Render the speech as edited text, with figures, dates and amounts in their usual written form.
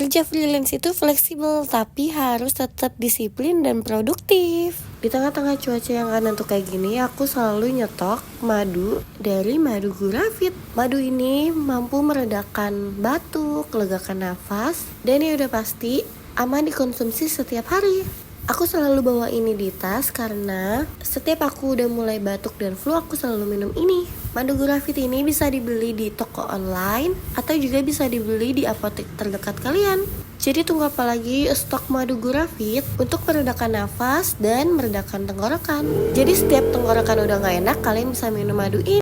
Kerja freelance itu fleksibel, tapi harus tetap disiplin dan produktif. Di tengah-tengah cuaca yang gak nentu kayak gini, aku selalu nyetok madu dari Madu Gurafit. Madu ini mampu meredakan batuk, legakan nafas, dan ya udah pasti aman dikonsumsi setiap hari. Aku selalu bawa ini di tas karena setiap aku udah mulai batuk dan flu, aku selalu minum ini. Madu Gurafit ini bisa dibeli di toko online atau juga bisa dibeli di apotek terdekat kalian. Jadi tunggu apa lagi, stok Madu Gurafit untuk meredakan nafas dan meredakan tenggorokan. Jadi setiap tenggorokan udah gak enak, kalian bisa minum madu ini.